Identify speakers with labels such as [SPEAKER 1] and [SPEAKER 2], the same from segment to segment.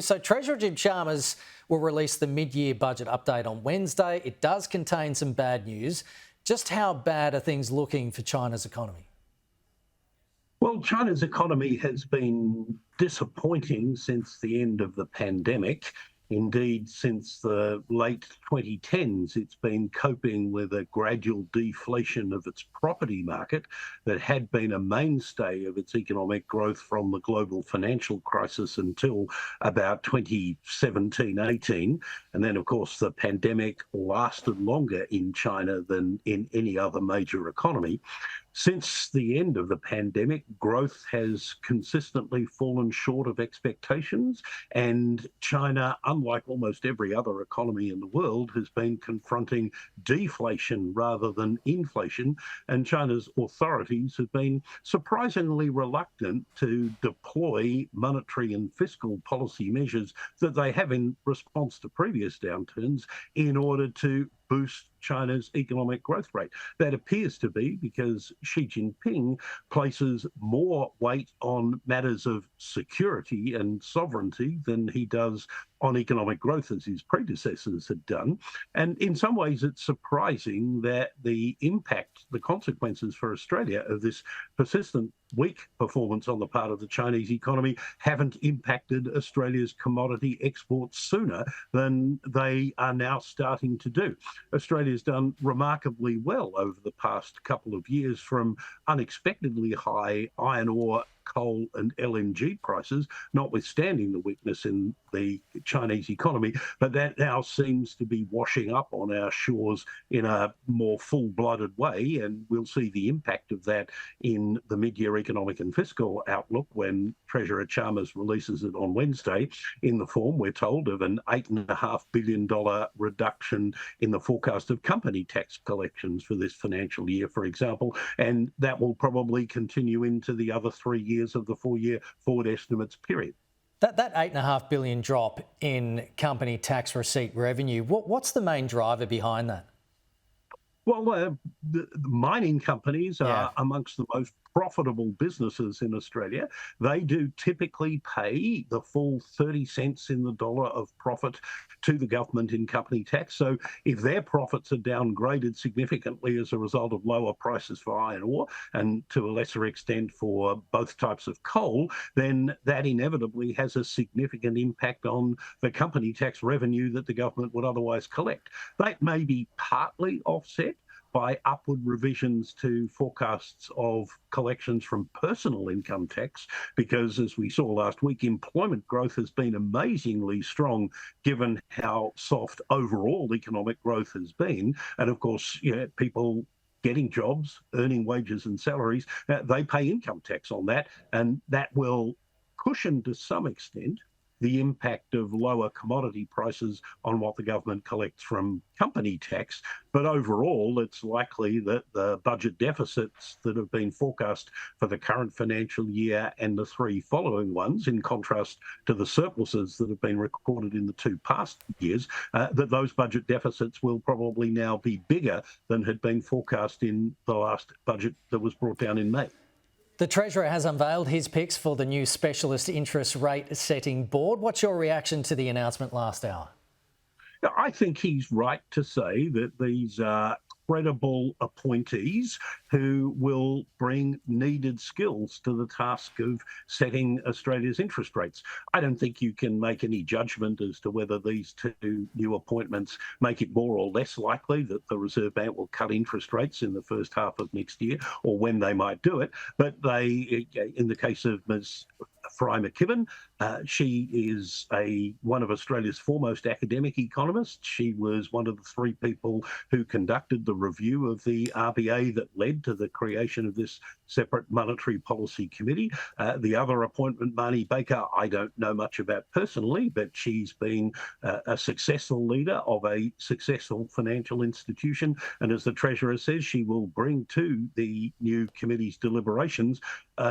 [SPEAKER 1] So Treasurer Jim Chalmers will release the mid-year budget update on Wednesday. It does contain some bad news. Just how bad are things looking for China's economy?
[SPEAKER 2] Well, China's economy has been disappointing since the end of the pandemic. Indeed, since the late 2010s, it's been coping with a gradual deflation of its property market that had been a mainstay of its economic growth from the global financial crisis until about 2017-18. And then, of course, the pandemic lasted longer in China than in any other major economy. Since the end of the pandemic, growth has consistently fallen short of expectations, and China, unlike almost every other economy in the world, has been confronting deflation rather than inflation, and China's authorities have been surprisingly reluctant to deploy monetary and fiscal policy measures that they have in response to previous downturns in order to boost China's economic growth rate. That appears to be because Xi Jinping places more weight on matters of security and sovereignty than he does on economic growth, as his predecessors had done. And in some ways, it's surprising that the impact, the consequences for Australia of this persistent weak performance on the part of the Chinese economy haven't impacted Australia's commodity exports sooner than they are now starting to do. Australia's done remarkably well over the past couple of years, from unexpectedly high iron ore, coal and LNG prices, notwithstanding the weakness in the Chinese economy, but that now seems to be washing up on our shores in a more full-blooded way, and we'll see the impact of that in the mid-year economic and fiscal outlook when Treasurer Chalmers releases it on Wednesday, in the form, we're told, of an $8.5 billion reduction in the forecast of company tax collections for this financial year, for example, and that will probably continue into the other 3 years of the 4-year forward estimates period.
[SPEAKER 1] That $8.5 billion drop in company tax receipt revenue, what's the main driver behind that?
[SPEAKER 2] Well, the mining companies are amongst the most profitable businesses in Australia. They do typically pay the full 30 cents in the dollar of profit to the government in company tax. So if their profits are downgraded significantly as a result of lower prices for iron ore, and to a lesser extent for both types of coal, then that inevitably has a significant impact on the company tax revenue that the government would otherwise collect. That may be partly offset by upward revisions to forecasts of collections from personal income tax, because, as we saw last week, employment growth has been amazingly strong given how soft overall economic growth has been. And of course, people getting jobs, earning wages and salaries, they pay income tax on that, and that will cushion to some extent the impact of lower commodity prices on what the government collects from company tax. But overall, it's likely that the budget deficits that have been forecast for the current financial year and the 3 following ones, in contrast to the surpluses that have been recorded in the 2 past years, that those budget deficits will probably now be bigger than had been forecast in the last budget that was brought down in May.
[SPEAKER 1] The Treasurer has unveiled his picks for the new specialist interest rate setting board. What's your reaction to the announcement last hour?
[SPEAKER 2] I think he's right to say that these are credible appointees who will bring needed skills to the task of setting Australia's interest rates. I don't think you can make any judgment as to whether these 2 new appointments make it more or less likely that the Reserve Bank will cut interest rates in the first half of next year, or when they might do it. But they, in the case of Ms. Fry McKibben, she is one of Australia's foremost academic economists. She was one of the 3 people who conducted the review of the RBA that led to the creation of this separate monetary policy committee. The other appointment, Marnie Baker, I don't know much about personally, but she's been a successful leader of a successful financial institution. And as the Treasurer says, she will bring to the new committee's deliberations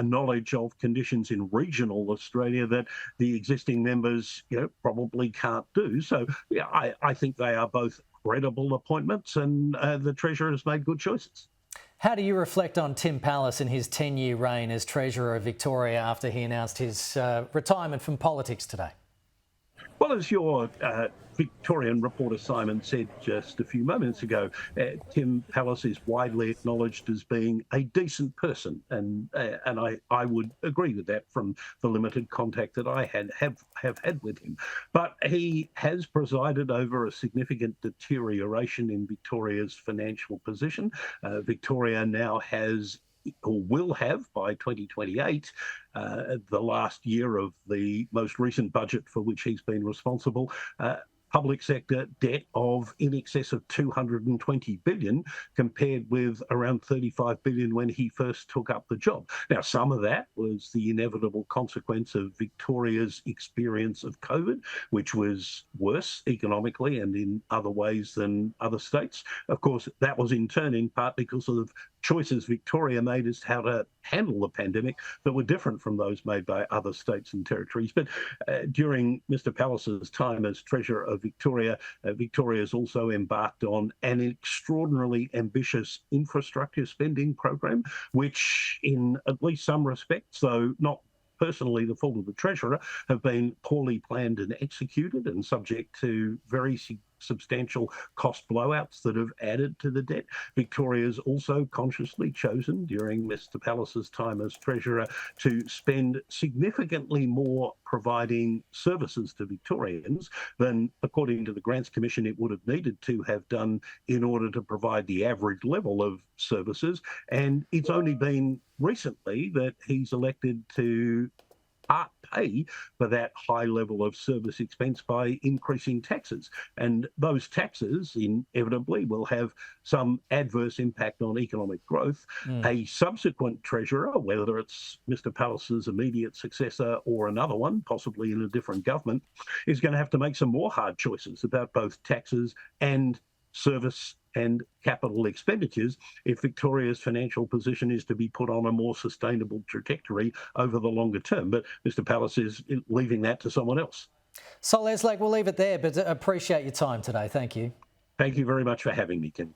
[SPEAKER 2] knowledge of conditions in regional Australia that the existing members probably can't do. So, I think they are both credible appointments, and the Treasurer has made good choices.
[SPEAKER 1] How do you reflect on Tim Pallas and his 10-year reign as Treasurer of Victoria after he announced his retirement from politics today?
[SPEAKER 2] Well, as your Victorian reporter Simon said just a few moments ago, Tim Pallas is widely acknowledged as being a decent person, and I would agree with that from the limited contact that I have had with him. But he has presided over a significant deterioration in Victoria's financial position. Victoria now has, or will have by 2028, the last year of the most recent budget for which he's been responsible, public sector debt of in excess of 220 billion, compared with around 35 billion when he first took up the job. Now, some of that was the inevitable consequence of Victoria's experience of COVID, which was worse economically and in other ways than other states. Of course, that was in turn in part because of choices Victoria made as to how to handle the pandemic that were different from those made by other states and territories. But during Mr. Pallas's time as Treasurer of Victoria, Victoria has also embarked on an extraordinarily ambitious infrastructure spending program, which in at least some respects, though not personally the fault of the Treasurer, have been poorly planned and executed and subject to very substantial cost blowouts that have added to the debt. Victoria's also consciously chosen during Mr. Pallas's time as Treasurer to spend significantly more providing services to Victorians than, according to the Grants Commission, it would have needed to have done in order to provide the average level of services. And it's only been recently that he's elected to part pay for that high level of service expense by increasing taxes. And those taxes inevitably will have some adverse impact on economic growth. A subsequent Treasurer, whether it's Mr. Pallas's immediate successor or another one, possibly in a different government, is going to have to make some more hard choices about both taxes and service and capital expenditures if Victoria's financial position is to be put on a more sustainable trajectory over the longer term. But Mr. Pallas is leaving that to someone else.
[SPEAKER 1] Saul Eslake, we'll leave it there, but appreciate your time today. Thank you.
[SPEAKER 2] Thank you very much for having me, Ken.